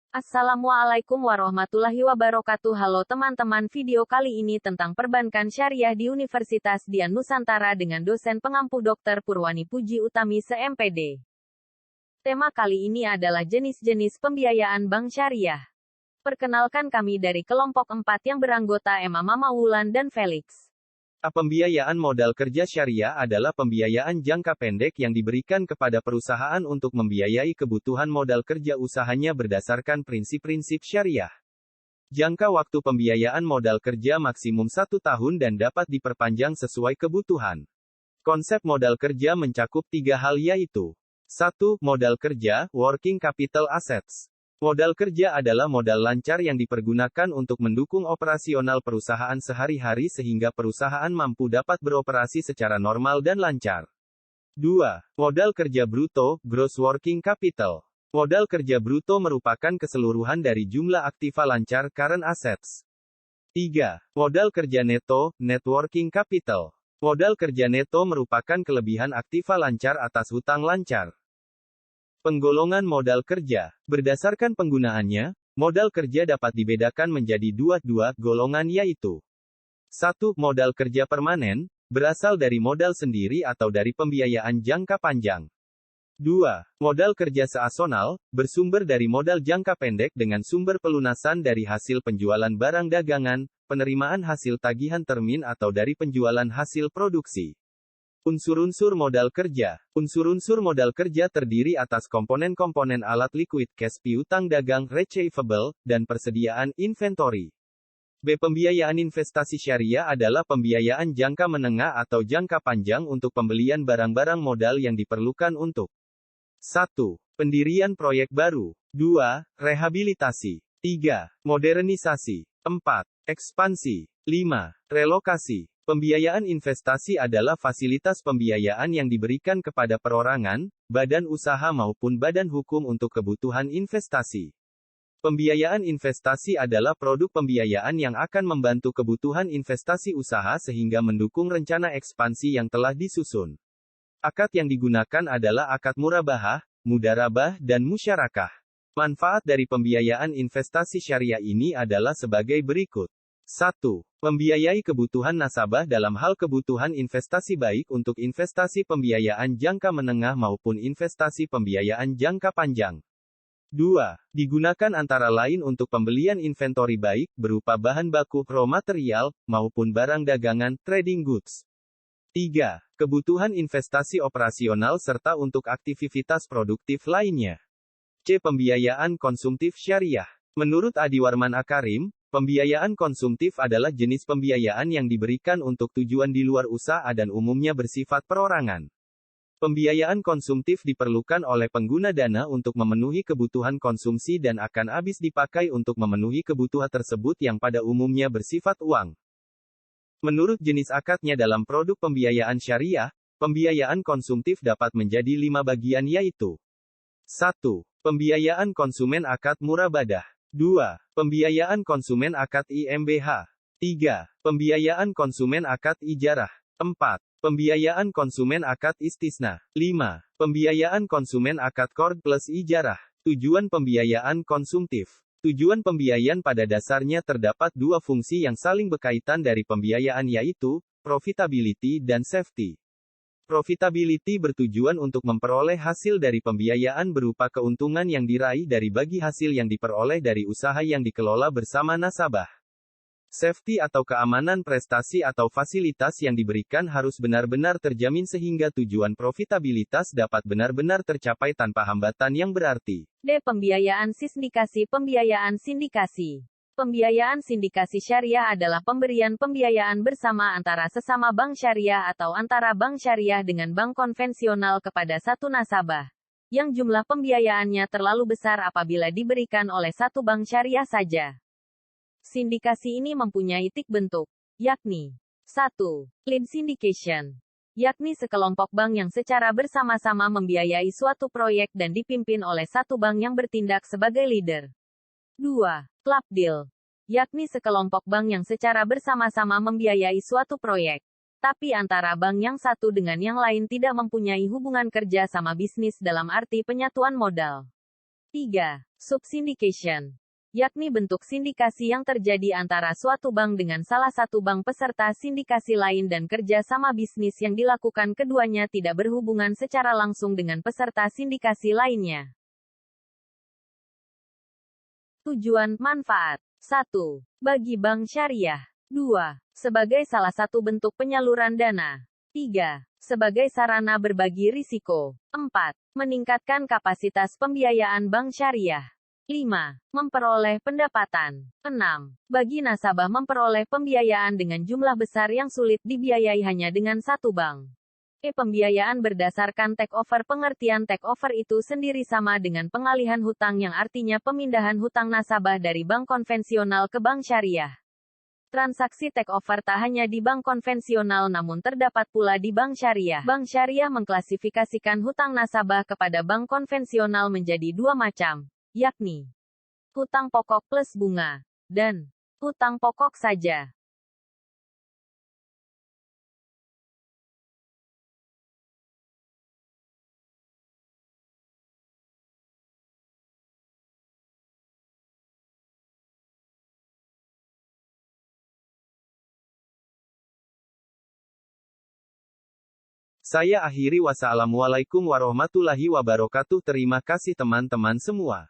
Assalamualaikum warahmatullahi wabarakatuh. Halo teman-teman, video kali ini tentang perbankan syariah di Universitas Dian Nusantara dengan dosen pengampu Dr. Purwani Puji Utami se-MPD. Tema kali ini adalah jenis-jenis pembiayaan bank syariah. Perkenalkan kami dari kelompok 4 yang beranggota Emma, Mama Wulan dan Felix. Pembiayaan modal kerja syariah adalah pembiayaan jangka pendek yang diberikan kepada perusahaan untuk membiayai kebutuhan modal kerja usahanya berdasarkan prinsip-prinsip syariah. Jangka waktu pembiayaan modal kerja maksimum 1 tahun dan dapat diperpanjang sesuai kebutuhan. Konsep modal kerja mencakup 3 hal yaitu 1. Modal kerja, working capital assets. Modal kerja adalah modal lancar yang dipergunakan untuk mendukung operasional perusahaan sehari-hari sehingga perusahaan mampu dapat beroperasi secara normal dan lancar. 2. Modal kerja bruto, gross working capital. Modal kerja bruto merupakan keseluruhan dari jumlah aktiva lancar current assets. 3. Modal kerja neto, net working capital. Modal kerja neto merupakan kelebihan aktiva lancar atas hutang lancar. Penggolongan modal kerja. Berdasarkan penggunaannya, modal kerja dapat dibedakan menjadi dua golongan yaitu 1. Modal kerja permanen, berasal dari modal sendiri atau dari pembiayaan jangka panjang. 2. Modal kerja seasonal, bersumber dari modal jangka pendek dengan sumber pelunasan dari hasil penjualan barang dagangan, penerimaan hasil tagihan termin atau dari penjualan hasil produksi. Unsur-unsur modal kerja. Unsur-unsur modal kerja terdiri atas komponen-komponen alat liquid cash piutang dagang receivable, dan persediaan inventory. B. Pembiayaan investasi syariah adalah pembiayaan jangka menengah atau jangka panjang untuk pembelian barang-barang modal yang diperlukan untuk 1. Pendirian proyek baru. 2. Rehabilitasi. 3. Modernisasi. 4. Ekspansi. 5. Relokasi. Pembiayaan investasi adalah fasilitas pembiayaan yang diberikan kepada perorangan, badan usaha maupun badan hukum untuk kebutuhan investasi. Pembiayaan investasi adalah produk pembiayaan yang akan membantu kebutuhan investasi usaha sehingga mendukung rencana ekspansi yang telah disusun. Akad yang digunakan adalah akad murabahah, mudarabah, dan musyarakah. Manfaat dari pembiayaan investasi syariah ini adalah sebagai berikut. 1. Membiayai kebutuhan nasabah dalam hal kebutuhan investasi baik untuk investasi pembiayaan jangka menengah maupun investasi pembiayaan jangka panjang. 2. Digunakan antara lain untuk pembelian inventory baik, berupa bahan baku, raw material, maupun barang dagangan, trading goods. 3. Kebutuhan investasi operasional serta untuk aktivitas produktif lainnya. C. Pembiayaan konsumtif syariah. Menurut Adiwarman Akarim, pembiayaan konsumtif adalah jenis pembiayaan yang diberikan untuk tujuan di luar usaha dan umumnya bersifat perorangan. Pembiayaan konsumtif diperlukan oleh pengguna dana untuk memenuhi kebutuhan konsumsi dan akan habis dipakai untuk memenuhi kebutuhan tersebut yang pada umumnya bersifat uang. Menurut jenis akadnya dalam produk pembiayaan syariah, pembiayaan konsumtif dapat menjadi 5 bagian yaitu 1. Pembiayaan konsumen akad murabadah. 2. Pembiayaan konsumen akad IMBH. 3. Pembiayaan konsumen akad ijarah. 4. Pembiayaan konsumen akad istisna. 5. Pembiayaan konsumen akad qard plus ijarah. Tujuan pembiayaan konsumtif. Tujuan pembiayaan pada dasarnya terdapat 2 fungsi yang saling berkaitan dari pembiayaan yaitu, profitability dan safety. Profitability bertujuan untuk memperoleh hasil dari pembiayaan berupa keuntungan yang diraih dari bagi hasil yang diperoleh dari usaha yang dikelola bersama nasabah. Safety atau keamanan prestasi atau fasilitas yang diberikan harus benar-benar terjamin sehingga tujuan profitabilitas dapat benar-benar tercapai tanpa hambatan yang berarti. D. Pembiayaan sindikasi. Pembiayaan sindikasi. Pembiayaan sindikasi syariah adalah pemberian pembiayaan bersama antara sesama bank syariah atau antara bank syariah dengan bank konvensional kepada satu nasabah, yang jumlah pembiayaannya terlalu besar apabila diberikan oleh satu bank syariah saja. Sindikasi ini mempunyai tiga bentuk, yakni 1. Lead syndication, yakni sekelompok bank yang secara bersama-sama membiayai suatu proyek dan dipimpin oleh satu bank yang bertindak sebagai leader. 2. Club deal, yakni sekelompok bank yang secara bersama-sama membiayai suatu proyek, tapi antara bank yang satu dengan yang lain tidak mempunyai hubungan kerja sama bisnis dalam arti penyatuan modal. 3. Subsyndication, yakni bentuk sindikasi yang terjadi antara suatu bank dengan salah satu bank peserta sindikasi lain dan kerja sama bisnis yang dilakukan keduanya tidak berhubungan secara langsung dengan peserta sindikasi lainnya. Tujuan, manfaat. 1. Bagi bank syariah. 2. Sebagai salah satu bentuk penyaluran dana. 3. Sebagai sarana berbagi risiko. 4. Meningkatkan kapasitas pembiayaan bank syariah. 5. Memperoleh pendapatan. 6. Bagi nasabah memperoleh pembiayaan dengan jumlah besar yang sulit dibiayai hanya dengan satu bank. Pembiayaan berdasarkan takeover. Pengertian takeover itu sendiri sama dengan pengalihan hutang yang artinya pemindahan hutang nasabah dari bank konvensional ke bank syariah. Transaksi takeover tak hanya di bank konvensional namun terdapat pula di bank syariah. Bank syariah mengklasifikasikan hutang nasabah kepada bank konvensional menjadi dua macam, yakni hutang pokok plus bunga, dan hutang pokok saja. Saya akhiri. Wassalamualaikum warahmatullahi wabarakatuh. Terima kasih teman-teman semua.